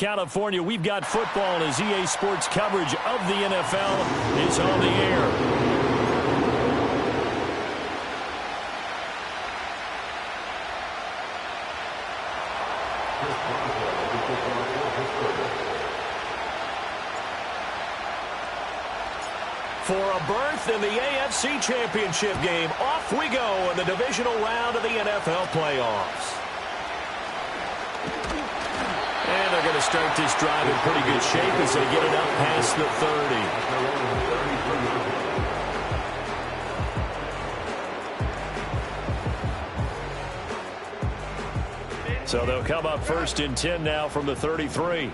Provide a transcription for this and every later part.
California, we've got football as EA Sports coverage of the NFL is on the air. For a berth in the AFC Championship game, off we go in the divisional round of the NFL playoffs. And they're going to start this drive in pretty good shape as they get it up past the 30. So they'll come up first and 10 now from the 33.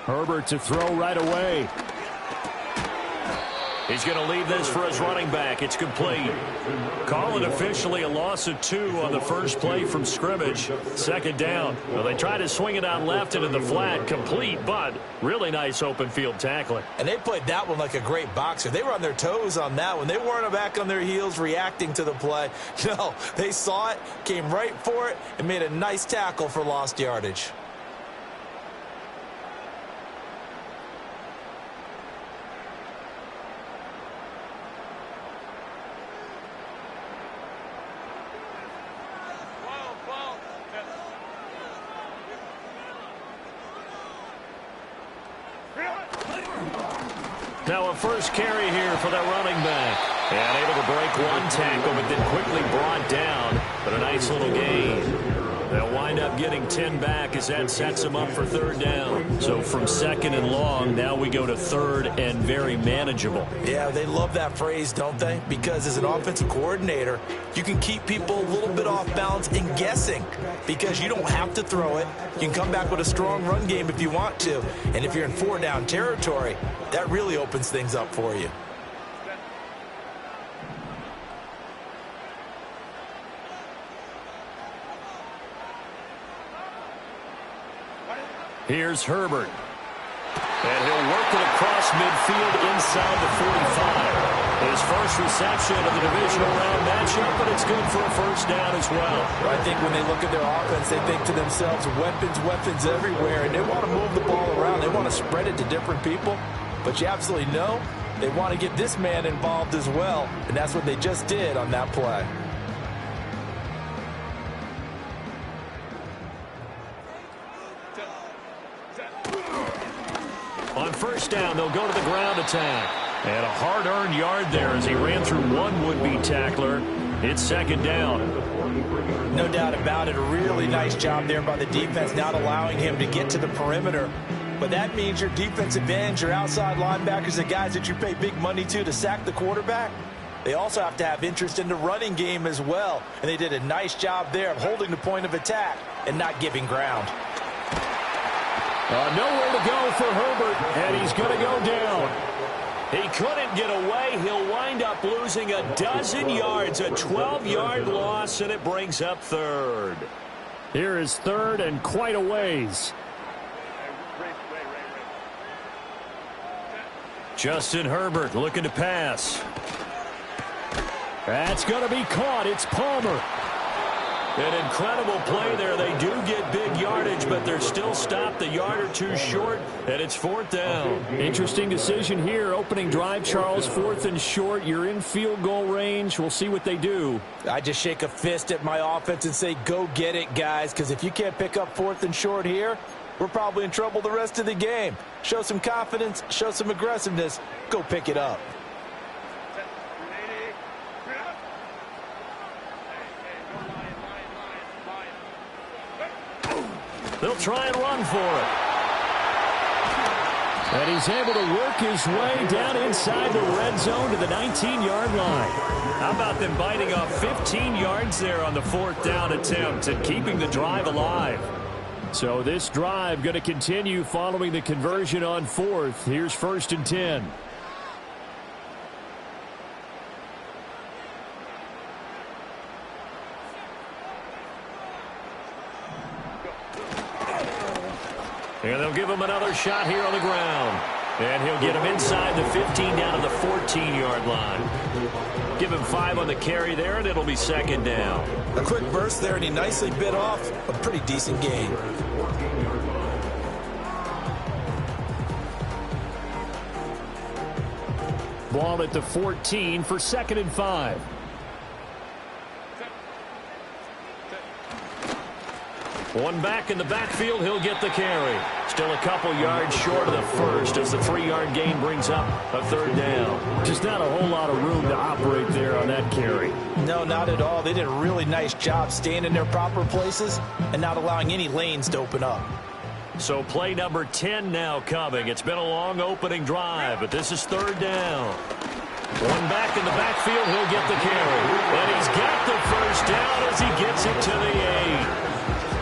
Herbert to throw right away. He's going to leave this for his running back. It's complete. Call it officially a loss of 2 on the first play from scrimmage. Second down. Well, they try to swing it out left into the flat. Complete, but really nice open field tackling. And they played that one like a great boxer. They were on their toes on that one. They weren't back on their heels reacting to the play. No, they saw it, came right for it, and made a nice tackle for lost yardage. Now a first carry here for that running back. And able to break one tackle, but then quickly brought down. But a nice little gain. They'll wind up getting 10 back as that sets them up for third down. So from second and long, now we go to third and very manageable. Yeah, they love that phrase, don't they? Because as an offensive coordinator, you can keep people a little bit off balance and guessing because you don't have to throw it. You can come back with a strong run game if you want to. And if you're in 4-down territory, that really opens things up for you. Here's Herbert. And he'll work it across midfield inside the 45. His first reception of the divisional round matchup, but it's good for a first down as well. I think when they look at their offense, they think to themselves, weapons everywhere, and they want to move the ball around. They want to spread it to different people, but you absolutely know they want to get this man involved as well, and that's what they just did on that play. On first down, they'll go to the ground attack. And a hard-earned yard there as he ran through one would-be tackler. It's second down. No doubt about it. A really nice job there by the defense, not allowing him to get to the perimeter. But that means your defensive ends, your outside linebackers, the guys that you pay big money to sack the quarterback, they also have to have interest in the running game as well. And they did a nice job there of holding the point of attack and not giving ground. Nowhere to go for Herbert, and he's going to go down. He couldn't get away. He'll wind up losing a dozen yards, a 12-yard loss, and it brings up third. Here is third and quite a ways. Justin Herbert looking to pass. That's going to be caught. It's Palmer. An incredible play there. They do get big yardage, but they're still stopped a yard or two short, and it's fourth down. Interesting decision here. Opening drive, Charles, fourth and short. You're in field goal range. We'll see what they do. I just shake a fist at my offense and say, go get it, guys, because if you can't pick up fourth and short here, we're probably in trouble the rest of the game. Show some confidence, show some aggressiveness, go pick it up. They'll try and run for it. And he's able to work his way down inside the red zone to the 19-yard line. How about them biting off 15 yards there on the fourth down attempt and keeping the drive alive? So this drive going to continue following the conversion on fourth. Here's first and 10. And they'll give him another shot here on the ground. And he'll get him inside the 15 down to the 14-yard line. Give him 5 on the carry there, and it'll be second down. A quick burst there, and he nicely bit off a pretty decent gain. Ball at the 14 for 2nd and 5. One back in the backfield, he'll get the carry. Still a couple yards short of the first as the 3-yard gain brings up a 3rd down. Just not a whole lot of room to operate there on that carry. No, not at all. They did a really nice job staying in their proper places and not allowing any lanes to open up. So play number 10 now coming. It's been a long opening drive, but this is 3rd down. One back in the backfield, he'll get the carry. And he's got the first down as he gets it to the 8.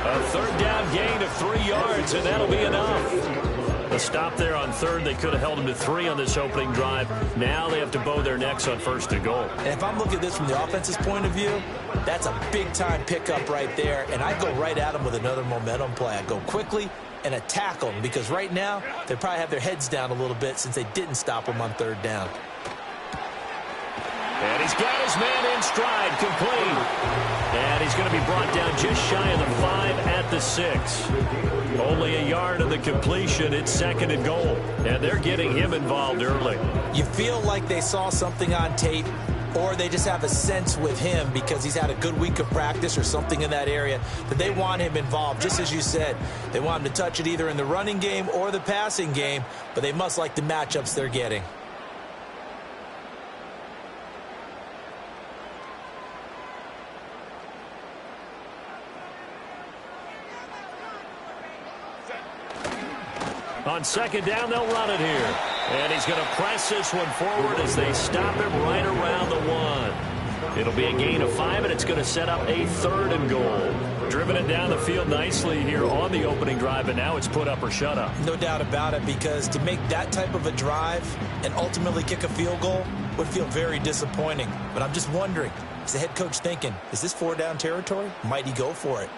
A 3rd down gain of 3 yards, and that'll be enough. A stop there on 3rd. They could have held him to 3 on this opening drive. Now they have to bow their necks on 1st and goal. And if I'm looking at this from the offense's point of view, that's a big-time pickup right there, and I'd go right at him with another momentum play. I'd go quickly and attack them because right now they probably have their heads down a little bit since they didn't stop him on 3rd down. And he's got his man in stride, complete. And he's going to be brought down just shy of the 5 at the 6. Only a yard of the completion. It's 2nd and goal. And they're getting him involved early. You feel like they saw something on tape, or they just have a sense with him because he's had a good week of practice or something in that area that they want him involved. Just as you said, they want him to touch it either in the running game or the passing game, but they must like the matchups they're getting. On 2nd down, they'll run it here. And he's going to press this one forward as they stop him right around the 1. It'll be a gain of 5, and it's going to set up a 3rd and goal. Driven it down the field nicely here on the opening drive, and now it's put up or shut up. No doubt about it, because to make that type of a drive and ultimately kick a field goal would feel very disappointing. But I'm just wondering, is the head coach thinking, is this 4-down territory? Might he go for it?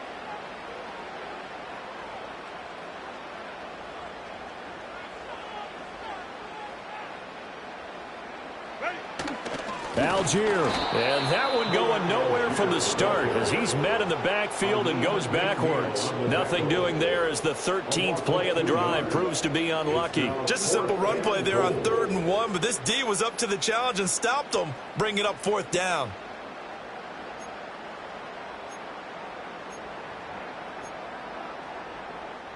Algier, and that one going nowhere from the start as he's met in the backfield and goes backwards. Nothing doing there as the 13th play of the drive proves to be unlucky. Just a simple run play there on 3rd and 1, but this D was up to the challenge and stopped them, bringing it up 4th down.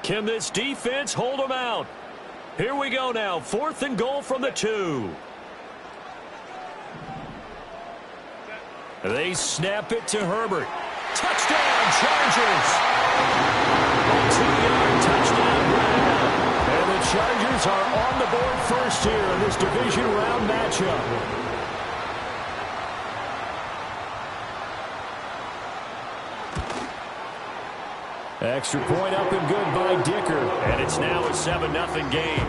Can this defense hold them out? Here we go now, 4th and goal from the 2. They snap it to Herbert. Touchdown, Chargers! A 2-yard touchdown grab. And the Chargers are on the board first here in this division round matchup. Extra point up and good by Dicker. And it's now a 7-0 game.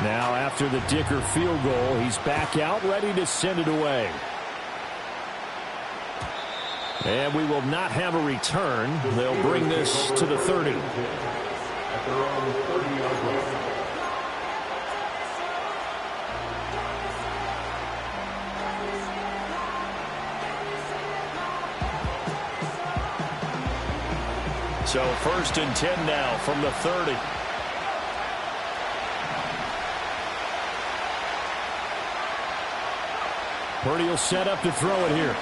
Now after the Dicker field goal, he's back out, ready to send it away. And we will not have a return. They'll bring this to the 30. So 1st and 10 now from the 30. Purdy will set up to throw it here.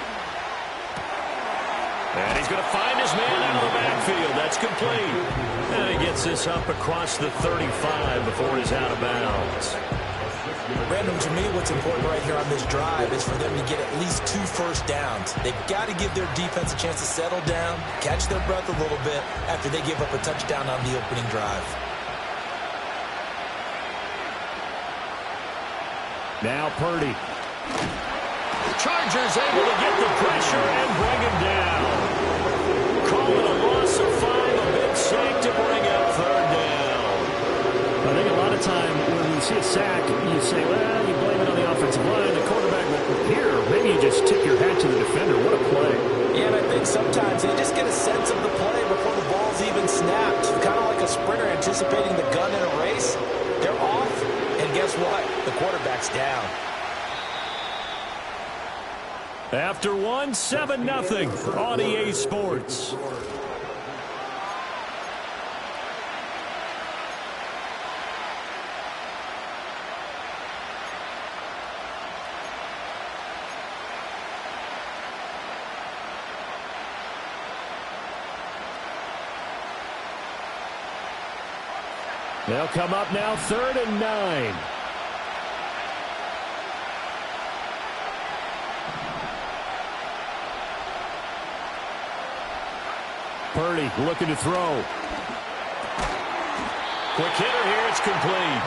And he's going to find his man out of the backfield. That's complete. And he gets this up across the 35 before he's out of bounds. Brandon, to me, what's important right here on this drive is for them to get at least 2 first downs. They've got to give their defense a chance to settle down, catch their breath a little bit after they give up a touchdown on the opening drive. Now Purdy. Chargers able to get the pressure and bring him down. Call it a loss of 5, a big sack to bring up 3rd down. I think a lot of time when you see a sack, you say, well, you blame it on the offensive line. And sometimes they just get a sense of the play before the ball's even snapped. Kind of like a sprinter anticipating the gun in a race. They're off, and guess what? The quarterback's down. After one, 7-0 on EA Sports. They'll come up now 3rd and 9. Purdy looking to throw. Quick hitter here, it's complete.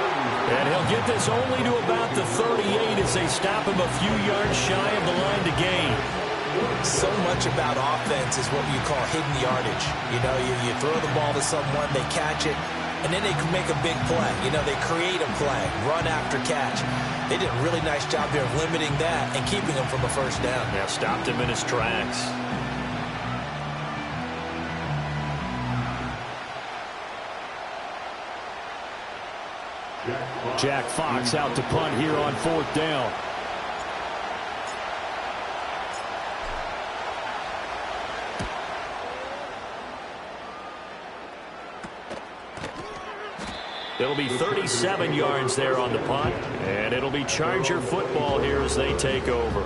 And he'll get this only to about the 38 as they stop him a few yards shy of the line to gain. So much about offense is what you call hidden yardage. You know, you throw the ball to someone, they catch it, and then they can make a big play. You know, they create a play, run after catch. They did a really nice job there of limiting that and keeping him from a first down. Yeah, stopped him in his tracks. Jack Fox out to punt here on 4th down. It'll be 37 yards there on the punt, and it'll be Charger football here as they take over.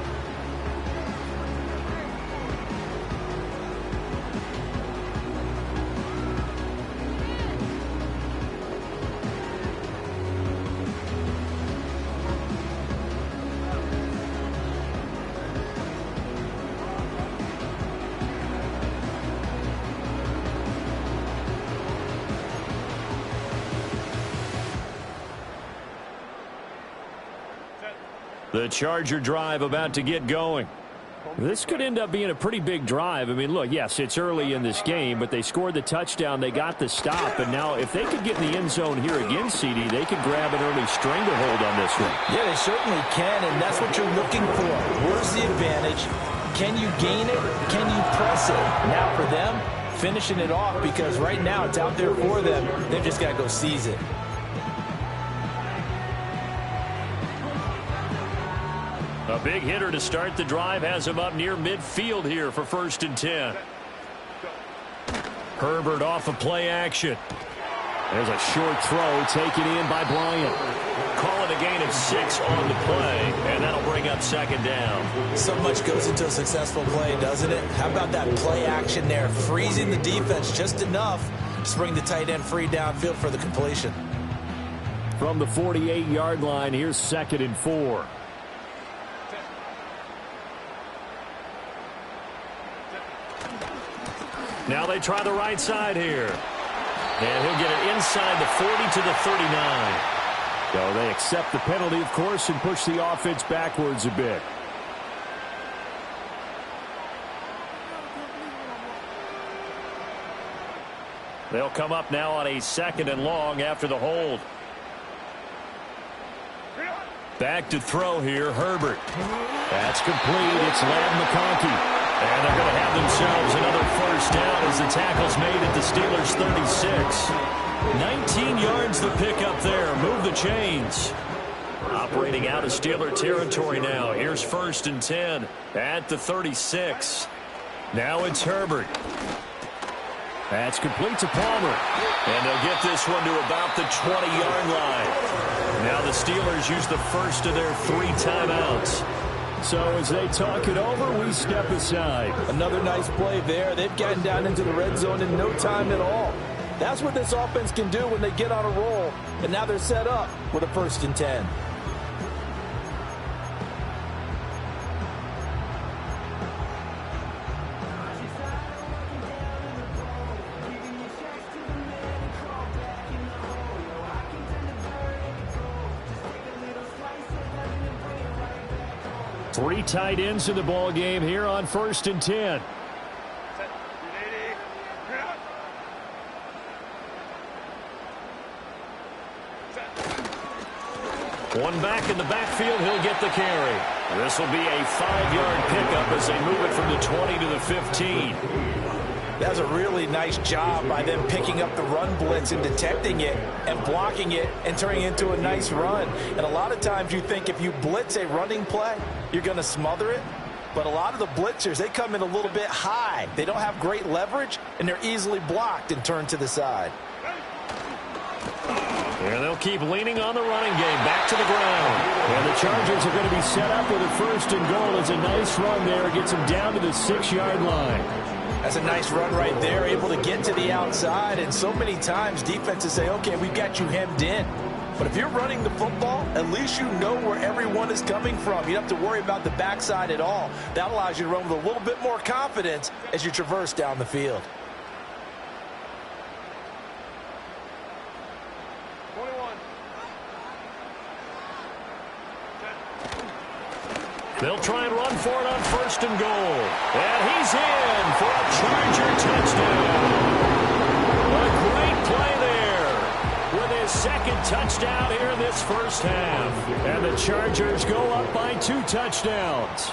The Charger drive about to get going. This could end up being a pretty big drive. I mean, look, yes, it's early in this game, but they scored the touchdown. They got the stop. And now if they could get in the end zone here again, CD, they could grab an early stranglehold on this one. Yeah, they certainly can, and that's what you're looking for. Where's the advantage? Can you gain it? Can you press it? Now for them, finishing it off, because right now it's out there for them. They've just got to go seize it. A big hitter to start the drive has him up near midfield here for 1st and 10. Herbert off of play action. There's a short throw taken in by Bryant. Call it a gain of 6 on the play, and that'll bring up 2nd down. So much goes into a successful play, doesn't it? How about that play action there, freezing the defense just enough to bring the tight end free downfield for the completion. From the 48-yard line, here's 2nd and 4. Now they try the right side here. And he'll get it inside the 40 to the 39. So they accept the penalty, of course, and push the offense backwards a bit. They'll come up now on a 2nd and long after the hold. Back to throw here, Herbert. That's complete. It's Ladd McConkey. And they're going to have themselves another first down as the tackle's made at the Steelers' 36. 19 yards the pickup there. Move the chains. Operating out of Steeler territory now. Here's 1st and 10 at the 36. Now it's Herbert. That's complete to Palmer. And they'll get this one to about the 20-yard line. Now the Steelers use the first of their 3 timeouts. So as they talk it over, we step aside. Another nice play there. They've gotten down into the red zone in no time at all. That's what this offense can do when they get on a roll. And now they're set up with a 1st and 10. Three tight ends in the ball game here on 1st and 10. One back in the backfield. He'll get the carry. This will be a 5-yard pickup as they move it from the 20 to the 15. That's a really nice job by them picking up the run blitz and detecting it and blocking it and turning it into a nice run. And a lot of times you think if you blitz a running play, you're going to smother it. But a lot of the blitzers, they come in a little bit high. They don't have great leverage, and they're easily blocked and turned to the side. And they'll keep leaning on the running game. Back to the ground. And the Chargers are going to be set up with a 1st and goal. It's a nice run there. Gets them down to the 6-yard line. That's a nice run right there, able to get to the outside. And so many times defenses say, okay, we've got you hemmed in. But if you're running the football, at least you know where everyone is coming from. You don't have to worry about the backside at all. That allows you to run with a little bit more confidence as you traverse down the field. They'll try and run for it on 1st and goal. And he's in for a Charger touchdown. A great play there with his 2nd touchdown here in this first half. And the Chargers go up by 2 touchdowns.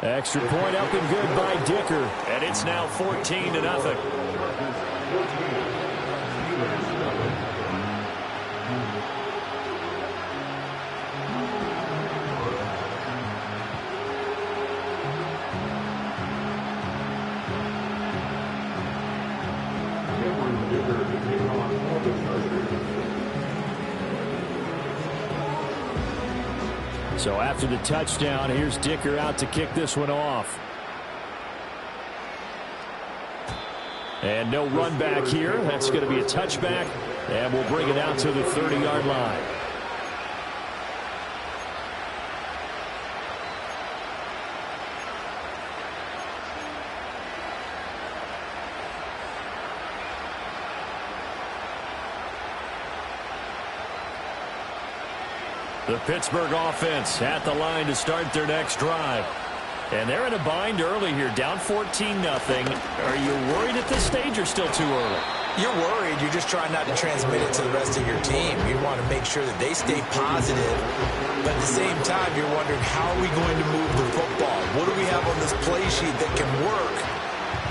Extra point up and good by Dicker. And it's now 14-0. So after the touchdown, here's Dicker out to kick this one off. And no run back here. That's going to be a touchback, and we'll bring it out to the 30-yard line. The Pittsburgh offense at the line to start their next drive. And they're in a bind early here, down 14-0. Are you worried at this stage or still too early? You're worried. You're just trying not to transmit it to the rest of your team. You want to make sure that they stay positive. But at the same time, you're wondering, how are we going to move the football? What do we have on this play sheet that can work?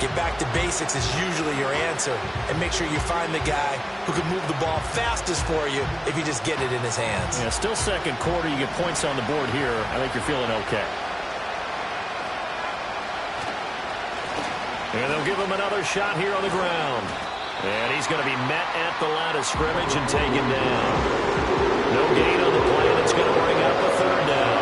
Get back to basics is usually your answer. And make sure you find the guy who can move the ball fastest for you if you just get it in his hands. Yeah, still 2nd quarter. You get points on the board here. I think you're feeling okay. And they'll give him another shot here on the ground. And he's going to be met at the line of scrimmage and taken down. No gain on the play. That's going to bring up a 3rd down.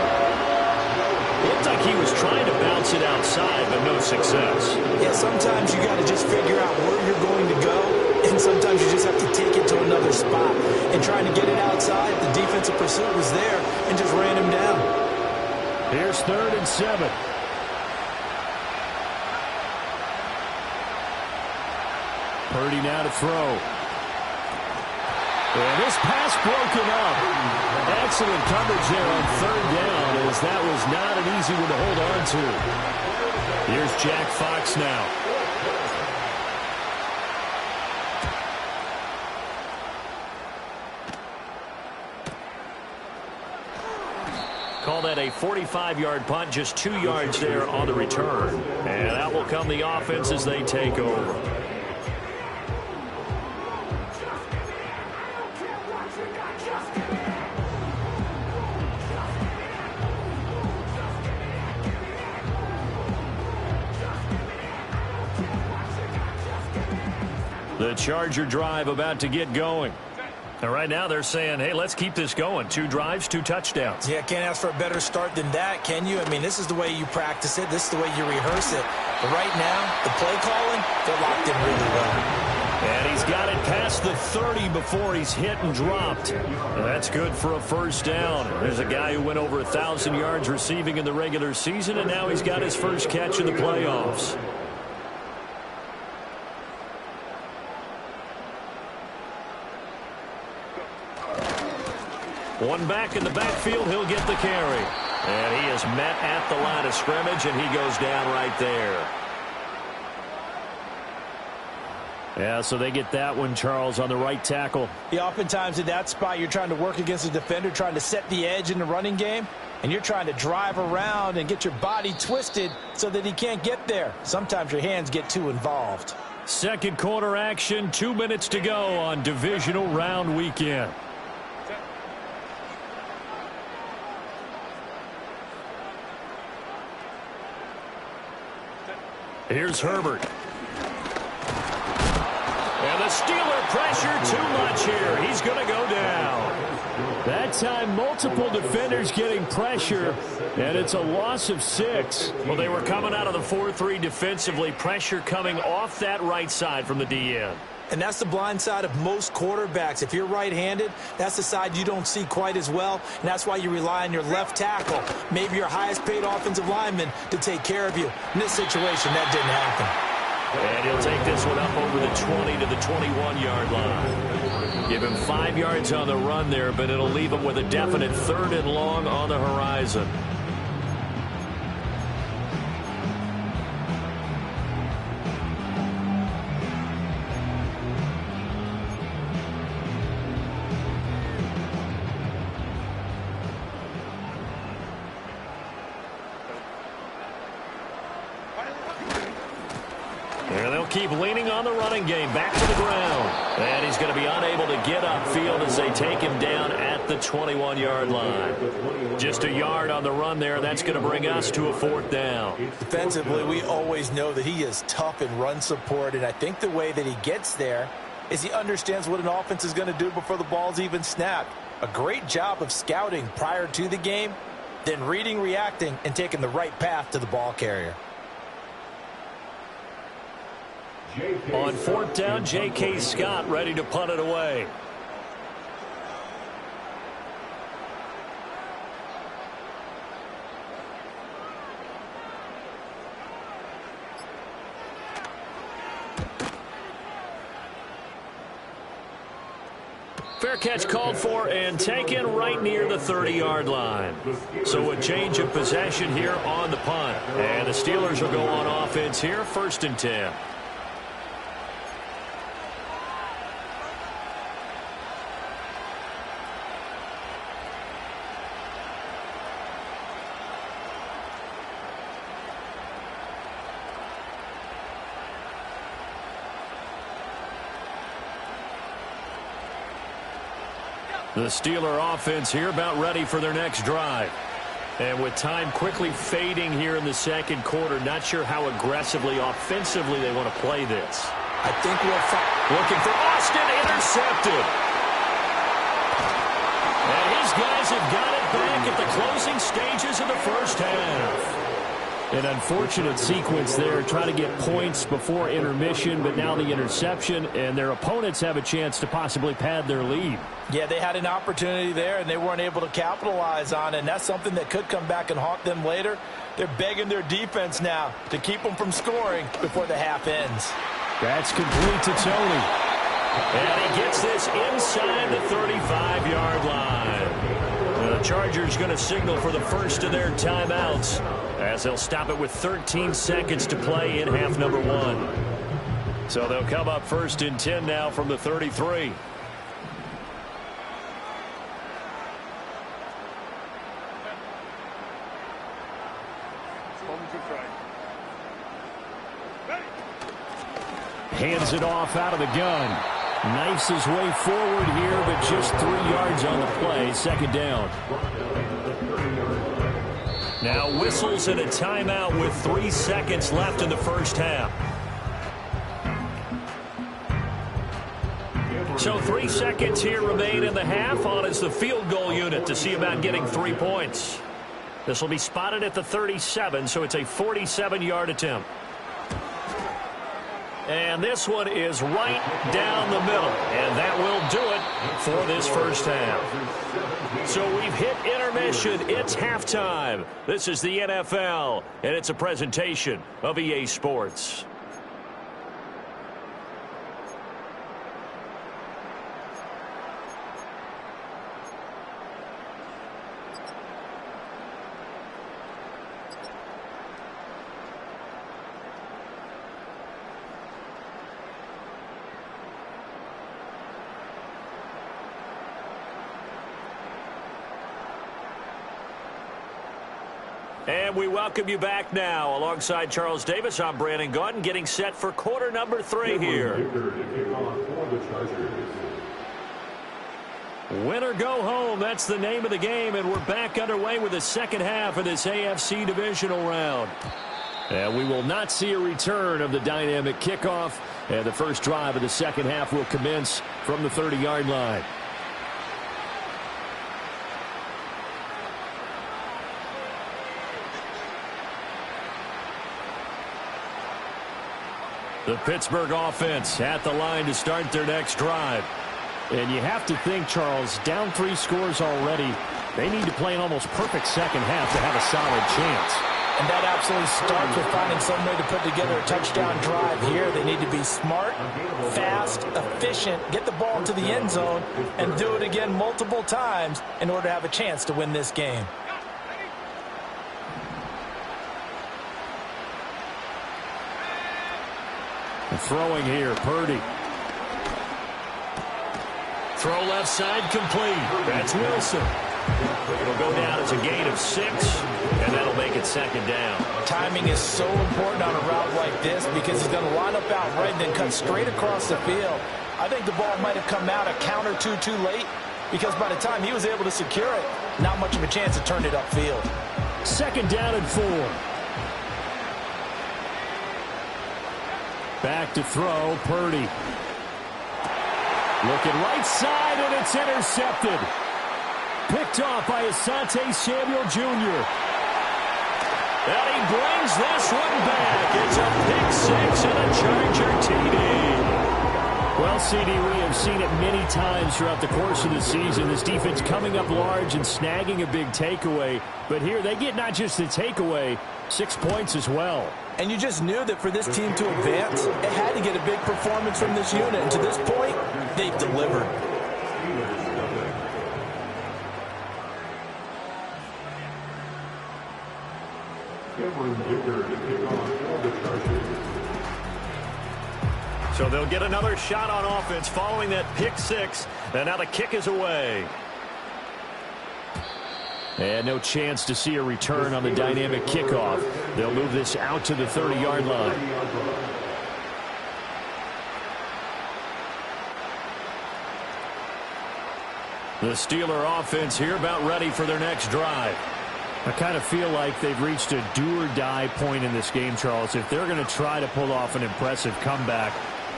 Looked like he was trying to bounce it outside, but no success. Yeah, sometimes you got to just figure out where you're going to go, and sometimes you just have to take it to another spot. And trying to get it outside, the defensive pursuit was there and just ran him down. Here's 3rd and 7. Purdy now to throw. And this pass broken up. Excellent coverage there on 3rd down, as that was not an easy one to hold on to. Here's Jack Fox now. Call that a 45-yard punt, just 2 yards there on the return. And that will come the offense as they take over. The Charger drive about to get going. And right now they're saying, hey, let's keep this going. 2 drives, 2 touchdowns. Yeah, can't ask for a better start than that, can you? I mean, this is the way you practice it. This is the way you rehearse it. But right now, the play calling, they're locked in really well. And he's got it past the 30 before he's hit and dropped. And that's good for a 1st down. There's a guy who went over 1,000 yards receiving in the regular season, and now he's got his first catch in the playoffs. One back in the backfield, he'll get the carry. And he is met at the line of scrimmage, and he goes down right there. Yeah, so they get that one, Charles, on the right tackle. Yeah, oftentimes in that spot, you're trying to work against a defender, trying to set the edge in the running game, and you're trying to drive around and get your body twisted so that he can't get there. Sometimes your hands get too involved. Second quarter action, 2 minutes to go on divisional round weekend. Here's Herbert. And the Steeler pressure too much here. He's going to go down. That time, multiple defenders getting pressure, and it's a loss of 6. Well, they were coming out of the 4-3 defensively. Pressure coming off that right side from the DN. And that's the blind side of most quarterbacks. If you're right-handed, that's the side you don't see quite as well, and that's why you rely on your left tackle, maybe your highest-paid offensive lineman, to take care of you. In this situation, that didn't happen. And he'll take this one up over the 20 to the 21-yard line. Give him 5 yards on the run there, but it'll leave him with a definite 3rd and long on the horizon. And they'll keep leaning on the running game. Back to the ground. And he's going to be unable to get upfield as they take him down at the 21-yard line. Just a yard on the run there. That's going to bring us to a 4th down. Defensively, we always know that he is tough in run support, and I think the way that he gets there is he understands what an offense is going to do before the ball's even snapped. A great job of scouting prior to the game, then reading, reacting, and taking the right path to the ball carrier. On 4th down, J.K. Scott ready to punt it away. Fair catch called for and taken right near the 30-yard line. So a change of possession here on the punt. And the Steelers will go on offense here, 1st and 10. The Steeler offense here about ready for their next drive. And with time quickly fading here in the second quarter, not sure how aggressively, offensively they want to play this. I think we'll looking for Austin, intercepted. And his guys have got it back at the closing stages of the first half. An unfortunate sequence there, trying to get points before intermission, but now the interception, and their opponents have a chance to possibly pad their lead. Yeah, they had an opportunity there, and they weren't able to capitalize on it, and that's something that could come back and haunt them later. They're begging their defense now to keep them from scoring before the half ends. That's complete to Tony. And he gets this inside the 35-yard line. The Chargers going to signal for the first of their timeouts, as they'll stop it with 13 seconds to play in half number 1. So they'll come up 1st and 10 now from the 33. Hands it off out of the gun. Knifes his way forward here, but just 3 yards on the play. 2nd down. Now whistles and a timeout with 3 seconds left in the first half. So 3 seconds here remain in the half. On is the field goal unit to see about getting 3 points. This will be spotted at the 37, so it's a 47-yard attempt. And this one is right down the middle. And that will do it for this first half. So we've hit intermission. It's halftime. This is the NFL, and it's a presentation of EA Sports. And we welcome you back now. Alongside Charles Davis, I'm Brandon Gaudin, getting set for quarter number 3 here. Win or go home, that's the name of the game, and we're back underway with the second half of this AFC divisional round. And we will not see a return of the dynamic kickoff, and the first drive of the second half will commence from the 30-yard line. The Pittsburgh offense at the line to start their next drive. And you have to think, Charles, down 3 scores already. They need to play an almost perfect second half to have a solid chance. And that absolutely starts with finding some way to put together a touchdown drive here. They need to be smart, fast, efficient, get the ball into the end zone, and do it again multiple times in order to have a chance to win this game. Throwing here, Purdy. Throw left side complete. That's Wilson. It'll go down as a gain of 6, and that'll make it second down. Timing is so important on a route like this because he's going to line up out right and then cut straight across the field. I think the ball might have come out a count or two too late because by the time he was able to secure it, not much of a chance to turn it upfield. Second down and 4. Back to throw, Purdy. Looking right side, and it's intercepted. Picked off by Asante Samuel Jr. And he brings this one back. It's a pick 6 and a Charger TD. Well, CD, we have seen it many times throughout the course of the season. This defense coming up large and snagging a big takeaway. But here they get not just the takeaway, 6 points as well. And you just knew that for this team to advance, it had to get a big performance from this unit. And to this point, they've delivered. So they'll get another shot on offense following that pick 6. And now the kick is away. And no chance to see a return on the dynamic kickoff. They'll move this out to the 30-yard line. The Steeler offense here about ready for their next drive. I kind of feel like they've reached a do-or-die point in this game, Charles. If they're going to try to pull off an impressive comeback,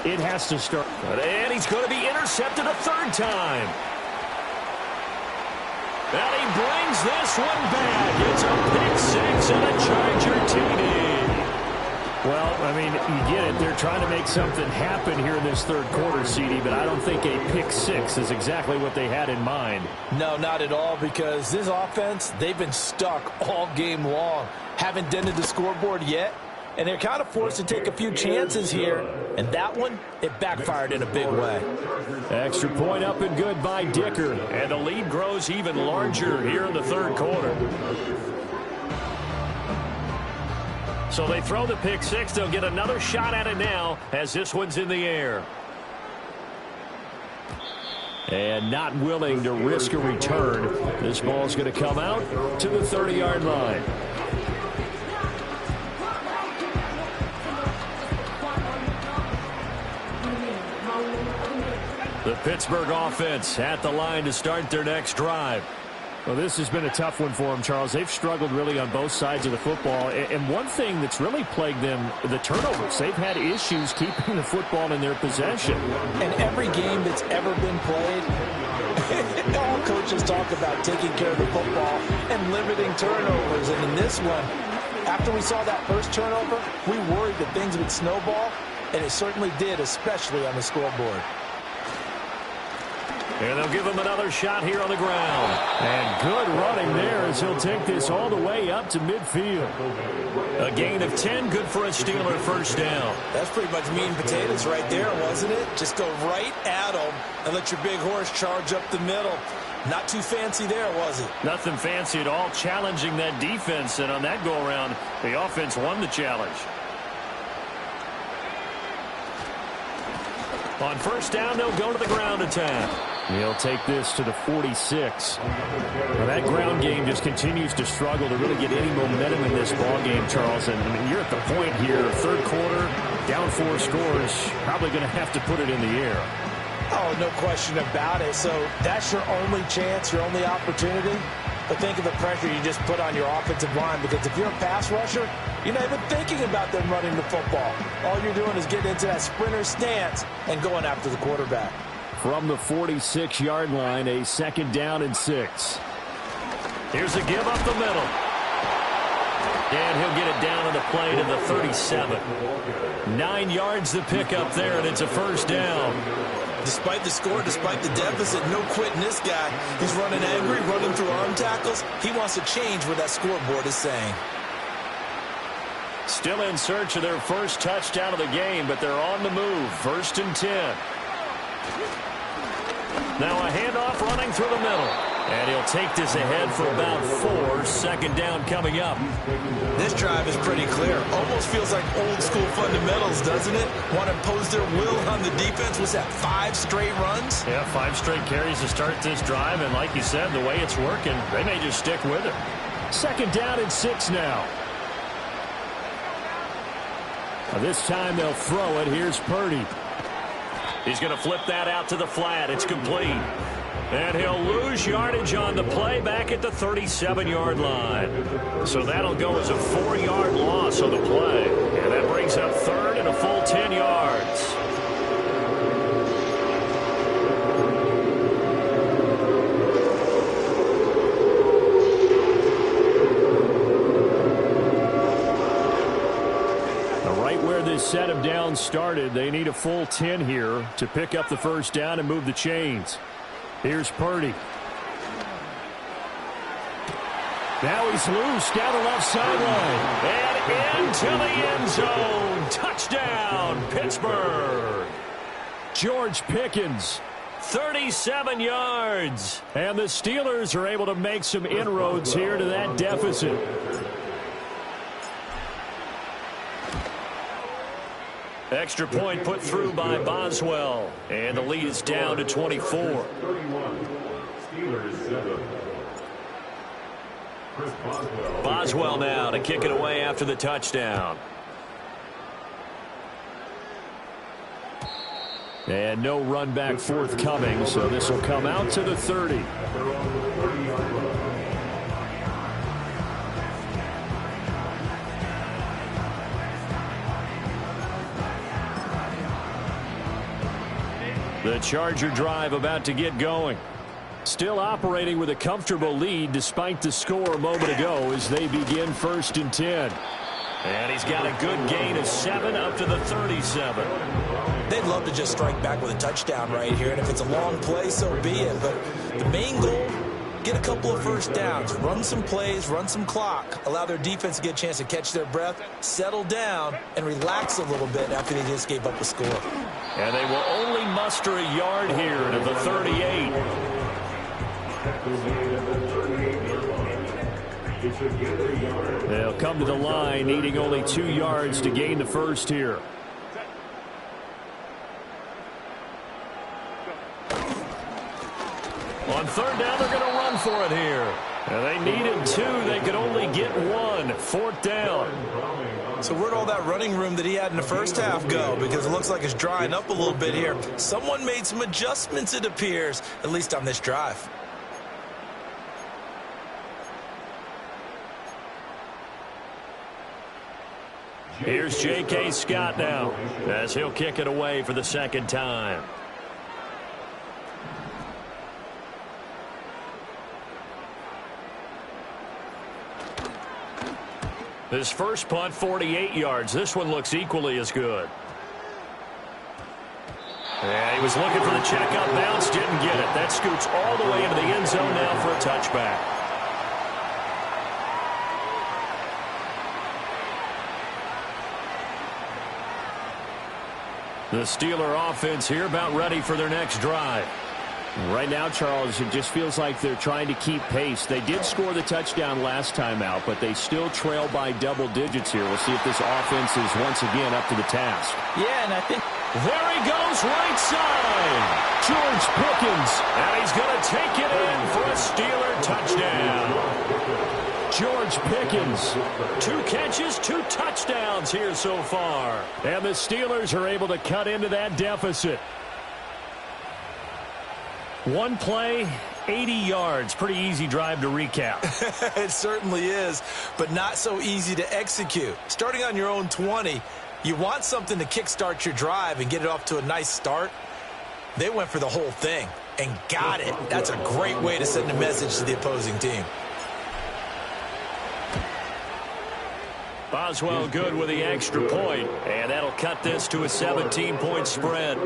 it has to start. And he's going to be intercepted a 3rd time. And he brings this one back. It's a pick 6 and a Charger TD. Well, I mean, you get it. They're trying to make something happen here in this 3rd quarter, CD, but I don't think a pick 6 is exactly what they had in mind. No, not at all, because this offense, they've been stuck all game long. Haven't dented the scoreboard yet, and they're kind of forced to take a few chances here, and that one, it backfired in a big way. Extra point up and good by Dicker. And the lead grows even larger here in the 3rd quarter. So they throw the pick 6. They'll get another shot at it now as this one's in the air. And not willing to risk a return. This ball's going to come out to the 30-yard line. The Pittsburgh offense at the line to start their next drive. Well, this has been a tough one for them, Charles. They've struggled really on both sides of the football. And one thing that's really plagued them, the turnovers. They've had issues keeping the football in their possession. And every game that's ever been played, all coaches talk about taking care of the football and limiting turnovers. And in this one, after we saw that first turnover, we worried that things would snowball, and it certainly did, especially on the scoreboard. And they'll give him another shot here on the ground. And good running there as he'll take this all the way up to midfield. A gain of 10, good for a Steeler first down. That's pretty much meat and potatoes right there, wasn't it? Just go right at them and let your big horse charge up the middle. Not too fancy there, was it? Nothing fancy at all, challenging that defense. And on that go-around, the offense won the challenge. On first down, they'll go to the ground attack. He'll take this to the 46. Now that ground game just continues to struggle to really get any momentum in this ball game, Charles. And I mean, you're at the point here, third quarter, down 4 scores, probably going to have to put it in the air. Oh, no question about it. So that's your only chance, your only opportunity. But think of the pressure you just put on your offensive line, because if you're a pass rusher, you're not even thinking about them running the football. All you're doing is getting into that sprinter stance and going after the quarterback. From the 46-yard line, a 2nd down and 6. Here's a give up the middle. And he'll get it down on the play to the 37. 9 yards to pick up there, and it's a 1st down. Despite the score, despite the deficit, no quitting this guy. He's running angry, running through arm tackles. He wants to change what that scoreboard is saying. Still in search of their first touchdown of the game, but they're on the move. 1st and 10. Now a handoff running through the middle. And he'll take this ahead for about 4. 2nd down coming up. This drive is pretty clear. Almost feels like old school fundamentals, doesn't it? Want to impose their will on the defense. Was that 5 straight runs? Yeah, 5 straight carries to start this drive. And like you said, the way it's working, they may just stick with it. 2nd down and 6 now. This time they'll throw it. Here's Purdy. He's going to flip that out to the flat. It's complete. And he'll lose yardage on the play back at the 37-yard line. So that'll go as a 4-yard loss on the play. And that brings up 3rd and a full 10 yards. Right where this set of downs started, they need a full 10 here to pick up the 1st down and move the chains. Here's Purdy. Now he's loose down the left sideline. And into the end zone. Touchdown, Pittsburgh. George Pickens. 37 yards. And the Steelers are able to make some inroads here to that deficit. Extra point put through by Boswell. And the lead is down to 24. Boswell now to kick it away after the touchdown. And no run back forthcoming, so this will come out to the 30. The Charger drive about to get going. Still operating with a comfortable lead despite the score a moment ago as they begin 1st and 10. And he's got a good gain of 7 up to the 37. They'd love to just strike back with a touchdown right here, and if it's a long play, so be it. But the main goal, get a couple of 1st downs, run some plays, run some clock, allow their defense to get a chance to catch their breath, settle down, and relax a little bit after they just gave up a score. And they will only muster a yard here to the 38. They'll come to the line, needing only 2 yards to gain the 1st here. On 3rd down, they're going to run for it here. And they needed 2. They could only get 1. 4th down. So where'd all that running room that he had in the 1st half go? Because it looks like it's drying up a little bit here. Someone made some adjustments, it appears, at least on this drive. Here's J.K. Scott now as he'll kick it away for the 2nd time. His first punt, 48 yards. This one looks equally as good. And he was looking for the check-up bounce, didn't get it. That scoots all the way into the end zone now for a touchback. The Steeler offense here about ready for their next drive. Right now, Charles, it just feels like they're trying to keep pace. They did score the touchdown last time out, but they still trail by double digits here. We'll see if this offense is once again up to the task. Yeah, and I think There he goes, right side. George Pickens. And he's going to take it in for a Steeler touchdown. George Pickens. 2 catches, 2 touchdowns here so far. And the Steelers are able to cut into that deficit. One play, 80 yards. Pretty easy drive to recap. It certainly is, but not so easy to execute. Starting on your own 20, you want something to kickstart your drive and get it off to a nice start. They went for the whole thing and got it. That's a great way to send a message to the opposing team. Boswell good with the extra point, and that'll cut this to a 17-point spread.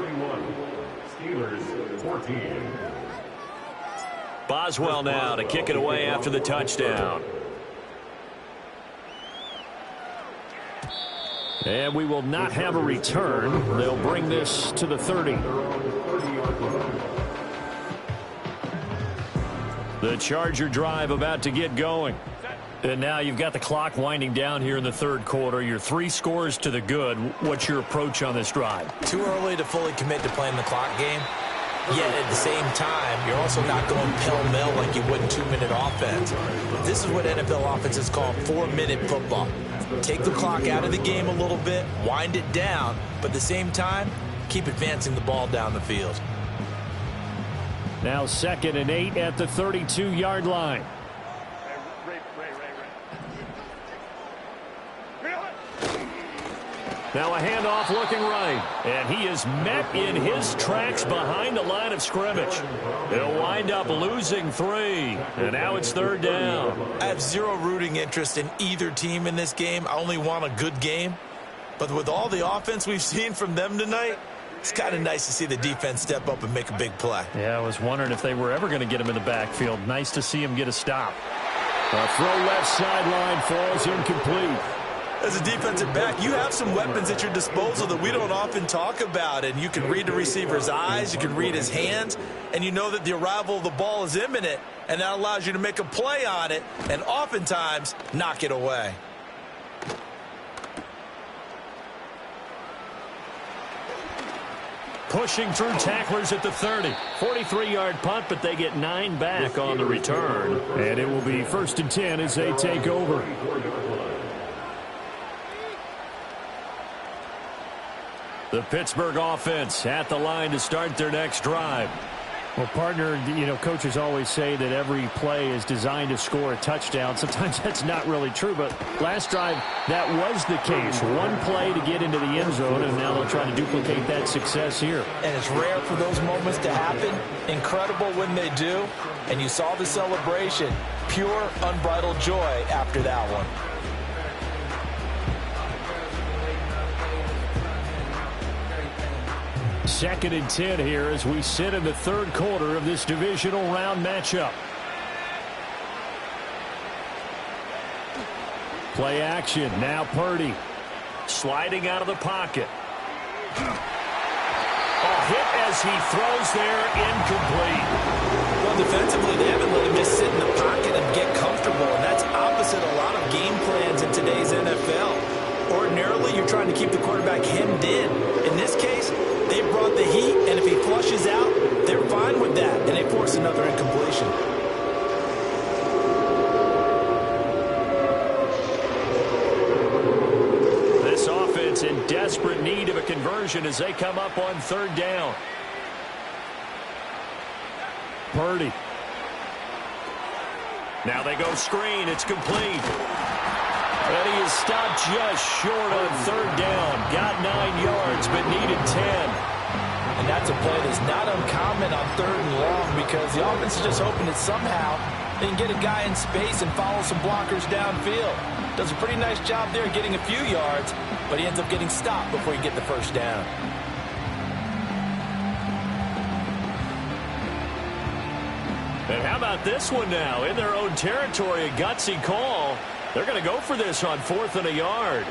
Boswell now to kick it away after the touchdown. And we will not have a return. They'll bring this to the 30. The Charger drive about to get going. And now you've got the clock winding down here in the third quarter. You're 3 scores to the good. What's your approach on this drive? Too early to fully commit to playing the clock game. Yet at the same time, you're also not going pell-mell like you would in 2-minute offense. This is what NFL offenses call 4-minute football. Take the clock out of the game a little bit, wind it down, but at the same time, keep advancing the ball down the field. Now 2nd and 8 at the 32-yard line. Now a handoff looking right. And he is met in his tracks behind the line of scrimmage. He'll wind up losing 3. And now it's 3rd down. I have zero rooting interest in either team in this game. I only want a good game. But with all the offense we've seen from them tonight, it's kind of nice to see the defense step up and make a big play. Yeah, I was wondering if they were ever going to get him in the backfield. Nice to see him get a stop. A throw left sideline falls incomplete. As a defensive back, you have some weapons at your disposal that we don't often talk about. And you can read the receiver's eyes, you can read his hands, and you know that the arrival of the ball is imminent, and that allows you to make a play on it and oftentimes knock it away. Pushing through tacklers at the 30. 43-yard punt, but they get 9 back on the return. And it will be 1st and 10 as they take over. The Pittsburgh offense at the line to start their next drive. Well, partner, coaches always say that every play is designed to score a touchdown. Sometimes that's not really true, but last drive, that was the case. One play to get into the end zone, and now they'll try to duplicate that success here. And it's rare for those moments to happen. Incredible when they do. And you saw the celebration. Pure, unbridled joy after that one. Second and 10 here as we sit in the third quarter of this divisional round matchup. Play action. Now Purdy. Sliding out of the pocket. A hit as he throws there, incomplete. Well, defensively, they haven't let him just sit in the pocket and get comfortable, and that's opposite a lot of game plans in today's NFL. Ordinarily, you're trying to keep the quarterback hemmed in. In this case, they brought the heat, and if he flushes out, they're fine with that, and they force another incompletion. This offense in desperate need of a conversion as they come up on 3rd down. Purdy. Now they go screen. It's complete. And he is stopped just short on 3rd down. Got 9 yards, but needed 10. And that's a play that's not uncommon on 3rd and long because the offense is just hoping that somehow they can get a guy in space and follow some blockers downfield. Does a pretty nice job there getting a few yards, but he ends up getting stopped before you get the 1st down. And how about this one now? In their own territory, a gutsy call. They're going to go for this on 4th and a yard.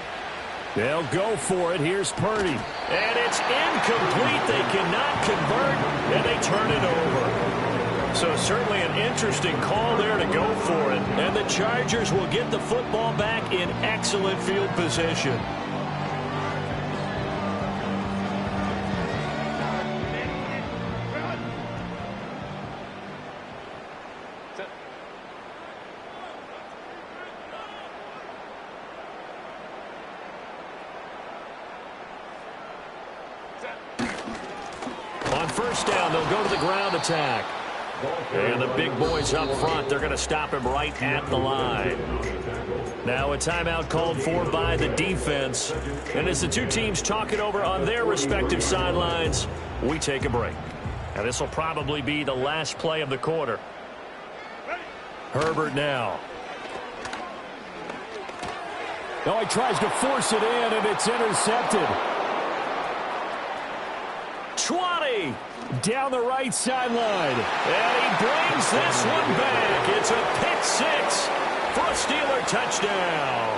They'll go for it. Here's Purdy. And it's incomplete. They cannot convert, and they turn it over. So certainly an interesting call there to go for it. And the Chargers will get the football back in excellent field position. first down. They'll go to the ground attack. And the big boys up front, they're going to stop him right at the line. Now a timeout called for by the defense. And as the two teams talk it over on their respective sidelines, we take a break. Now this will probably be the last play of the quarter. Herbert now. Oh, he tries to force it in, and it's intercepted. 20. Down the right sideline. And he brings this one back. It's a pick six for a Steeler touchdown.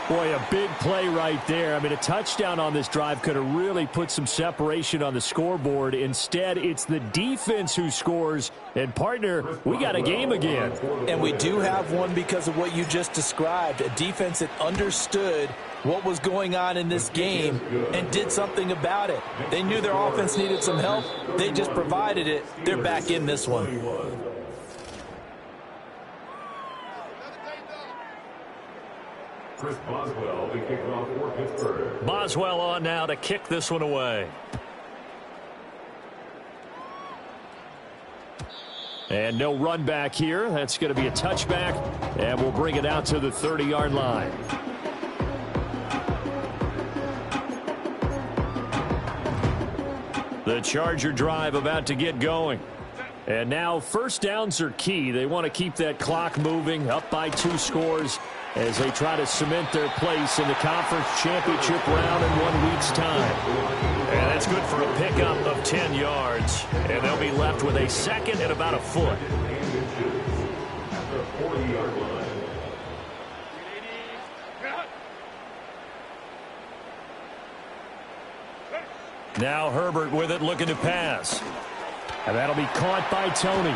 Boy, a big play right there. I mean, a touchdown on this drive could have really put some separation on the scoreboard. Instead, it's the defense who scores. And, partner, we got a game again. And we do have one because of what you just described. A defense that understood what was going on in this game and did something about it. They knew their offense needed some help. They just provided it. They're back in this one. Chris Boswell, the kickoff for Pittsburgh. Boswell on now to kick this one away. And no run back here. That's going to be a touchback, and we'll bring it out to the 30-yard line. The Charger drive about to get going. And now first downs are key. They want to keep that clock moving, up by 2 scores, as they try to cement their place in the conference championship round in 1 week's time. And that's good for a pickup of 10 yards. And they'll be left with a second and about a foot. At the 40-yard line. Now Herbert with it, looking to pass. And that'll be caught by Tony.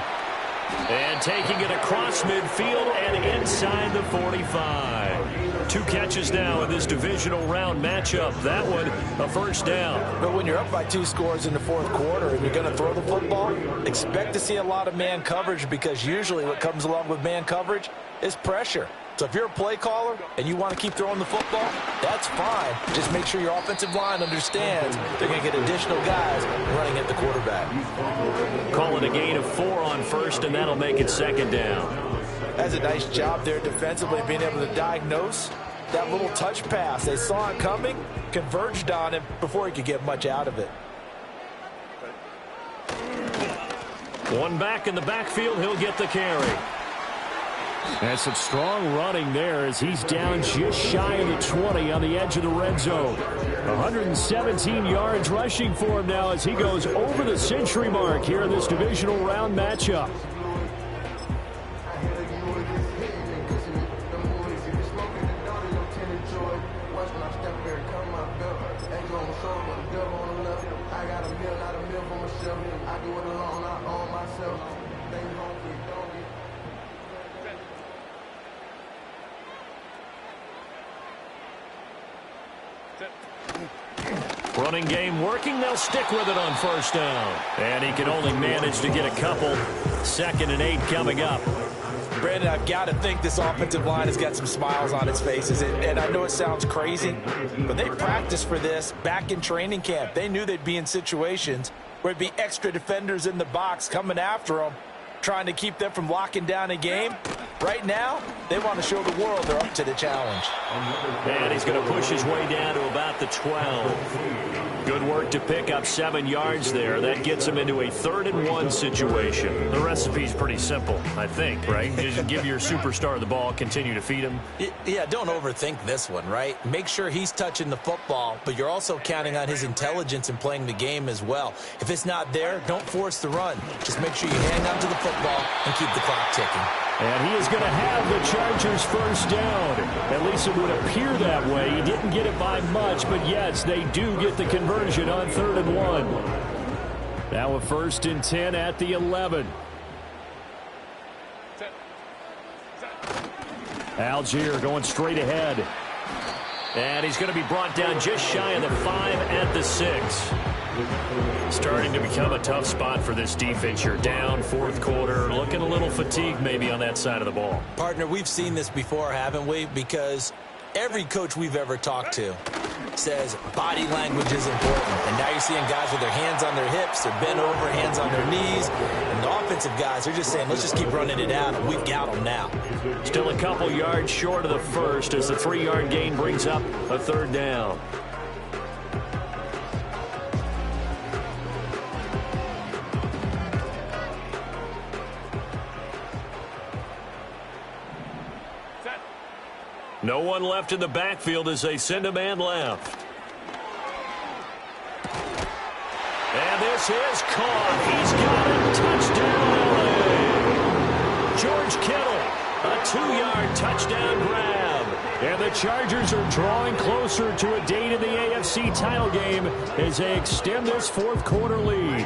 And taking it across midfield and inside the 45. 2 catches now in this divisional round matchup. That one, a first down. But when you're up by 2 scores in the fourth quarter and you're going to throw the football, expect to see a lot of man coverage, because usually what comes along with man coverage is pressure. So if you're a play caller and you want to keep throwing the football, that's fine. Just make sure your offensive line understands they're going to get additional guys running at the quarterback. Call it a gain of 4 on first, and that'll make it second down. That's a nice job there defensively, being able to diagnose that little touch pass. They saw it coming, converged on him before he could get much out of it. One back in the backfield, he'll get the carry. And some strong running there as he's down just shy of the 20 on the edge of the red zone. 117 yards rushing for him now as he goes over the century mark here in this divisional round matchup. Running game working. They'll stick with it on first down. And he can only manage to get a couple. 2nd and 8 coming up. Brandon, I've got to think this offensive line has got some smiles on its faces. And I know it sounds crazy, but they practiced for this back in training camp. They knew they'd be in situations where it'd be extra defenders in the box coming after them, trying to keep them from locking down a game. Right now, they want to show the world they're up to the challenge. And he's going to push his way down to about the 12. Good work to pick up 7 yards there. That gets him into a 3rd and 1 situation. The recipe's pretty simple, I think, right? Just give your superstar the ball, continue to feed him. Yeah, don't overthink this one, right? Make sure he's touching the football, but you're also counting on his intelligence in playing the game as well. If it's not there, don't force the run. Just make sure you hang on to the football and keep the clock ticking. And he is going to have the Chargers first down. At least it would appear that way. He didn't get it by much, but yes, they do get the conversion on 3rd and 1. Now a 1st and 10 at the 11. Algier going straight ahead. And he's going to be brought down just shy of the 5 at the 6. Starting to become a tough spot for this defense. You're down 4th quarter, looking a little fatigued maybe on that side of the ball. Partner, we've seen this before, haven't we? Because every coach we've ever talked to says body language is important. And now you're seeing guys with their hands on their hips, they're bent over, hands on their knees. And the offensive guys, they're just saying, let's just keep running it out, and we've got them now. Still a couple yards short of the first as the 3-yard gain brings up a 3rd down. No one left in the backfield as they send a man left. And this is caught. He's got it. Touchdown, LA. George Kittle, a 2-yard touchdown grab. And the Chargers are drawing closer to a date in the AFC title game as they extend this 4th quarter lead.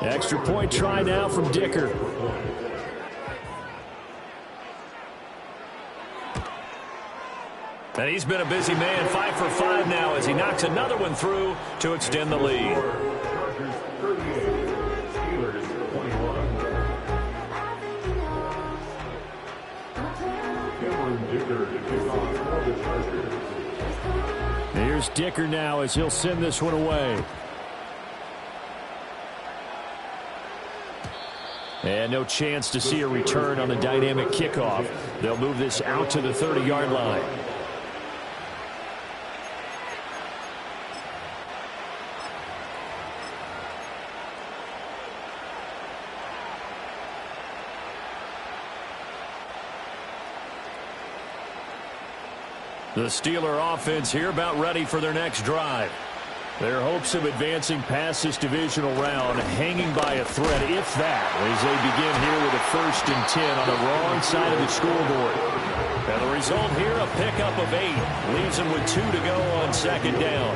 Extra point try now from Dicker. And he's been a busy man, 5 for 5 now as he knocks another one through to extend the lead. Here's Dicker now as he'll send this one away. And no chance to see a return on the dynamic kickoff. They'll move this out to the 30-yard line. The Steeler offense here about ready for their next drive. Their hopes of advancing past this divisional round hanging by a thread, if that, as they begin here with a 1st and 10 on the wrong side of the scoreboard. And the result here, a pickup of 8. Leaves them with 2 to go on 2nd down.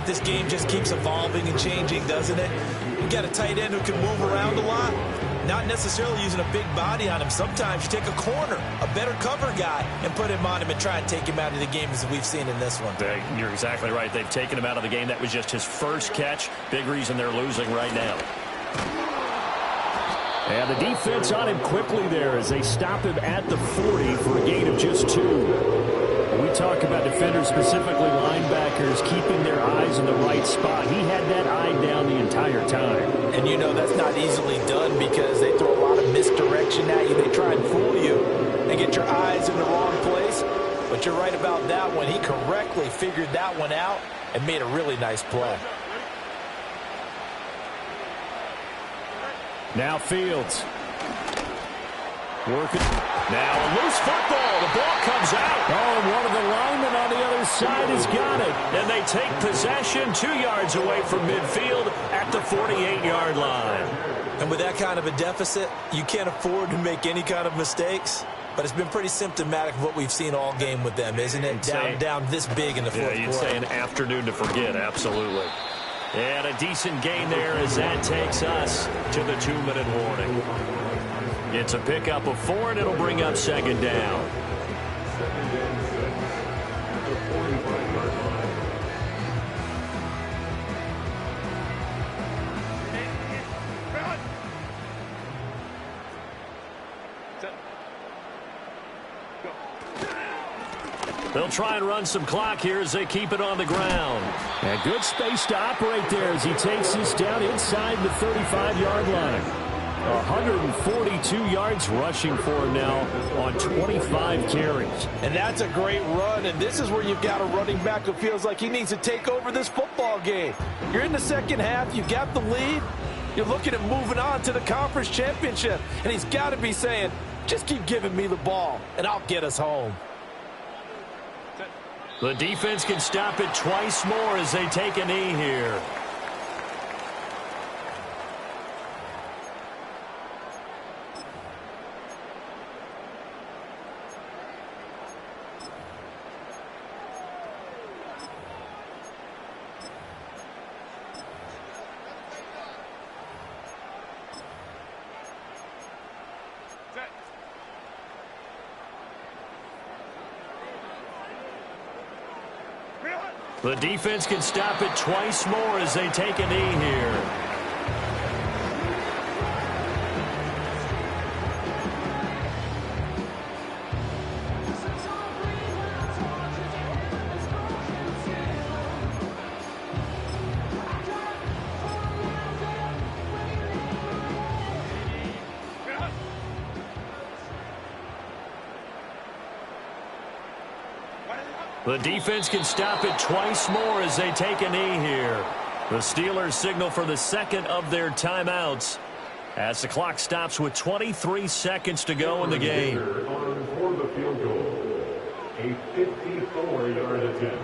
This game just keeps evolving and changing, doesn't it? You got a tight end who can move around a lot. Not necessarily using a big body on him. Sometimes you take a corner, a better cover guy, and put him on him and try and take him out of the game as we've seen in this one. You're exactly right. They've taken him out of the game. That was just his first catch. Big reason they're losing right now. And the defense on him quickly there as they stop him at the 40 for a gain of just 2. We talk about defenders, specifically linebackers, keeping their eyes in the right spot. He had that eye down the entire time. And you know that's not easily done because they throw a lot of misdirection at you. They try and fool you and get your eyes in the wrong place. But you're right about that one. He correctly figured that one out and made a really nice play. Now Fields. Working. Now a loose football. The ball comes out. Oh, and one of the linemen on the other side has got it. And they take possession 2 yards away from midfield at the 48-yard line. And with that kind of a deficit, you can't afford to make any kind of mistakes. But it's been pretty symptomatic of what we've seen all game with them, isn't it? Down this big in the 4th quarter. You'd say an afternoon to forget, absolutely. And a decent gain there as that takes us to the 2-minute warning. It's a pickup of 4, and it'll bring up 2nd down. They'll try and run some clock here as they keep it on the ground. And good space to operate there as he takes this down inside the 35-yard line. 142 yards rushing for him now on 25 carries. And that's a great run, and this is where you've got a running back who feels like he needs to take over this football game. You're in the 2nd half, you got the lead, you're looking at moving on to the conference championship, and he's got to be saying, just keep giving me the ball, and I'll get us home. The defense can stop it twice more as they take a knee here. The defense can stop it twice more as they take a knee here. The defense can stop it twice more as they take a knee here. The Steelers signal for the second of their timeouts as the clock stops with 23 seconds to go in the game. For the field goal, a 54-yard attempt.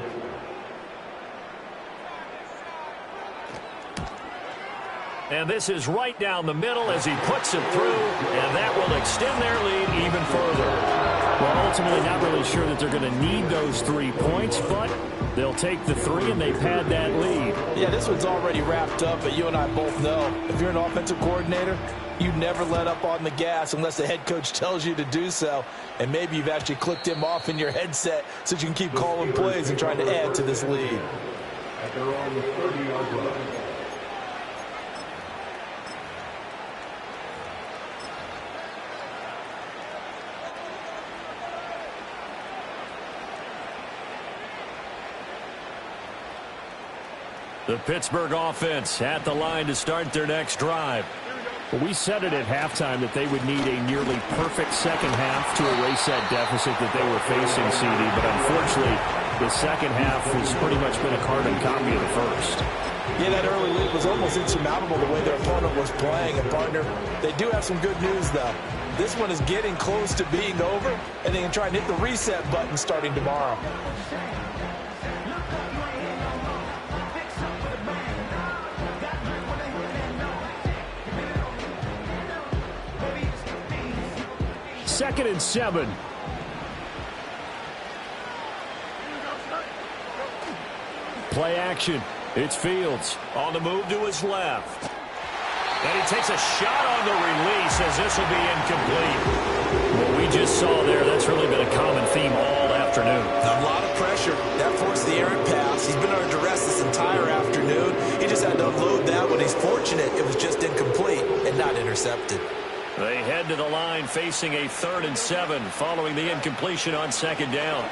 And this is right down the middle as he puts it through, and that will extend their lead even further. Well, ultimately not really sure that they're going to need those 3 points, but they'll take the 3 and they pad that lead. Yeah, this one's already wrapped up, but you and I both know if you're an offensive coordinator, you never let up on the gas unless the head coach tells you to do so. And maybe you've actually clicked him off in your headset so you can keep calling plays and trying to add to this lead. At their own 30-yard line. The Pittsburgh offense at the line to start their next drive. Well, we said it at halftime that they would need a nearly perfect second half to erase that deficit that they were facing, CD. But unfortunately, the second half has pretty much been a carbon copy of the first. Yeah, that early lead was almost insurmountable the way their opponent was playing. And, partner, they do have some good news, though. This one is getting close to being over, and they can try and hit the reset button starting tomorrow. Second and 7. Play action. It's Fields on the move to his left. And he takes a shot on the release as this will be incomplete. What we just saw there, that's really been a common theme all afternoon. A lot of pressure. That forced the errant pass. He's been under duress this entire afternoon. He just had to unload that one. He's fortunate it was just incomplete and not intercepted. They head to the line facing a 3rd and 7 following the incompletion on second down.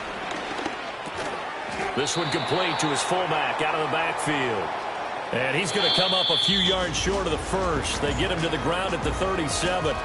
This one complete to his fullback out of the backfield. And he's going to come up a few yards short of the first. They get him to the ground at the 37.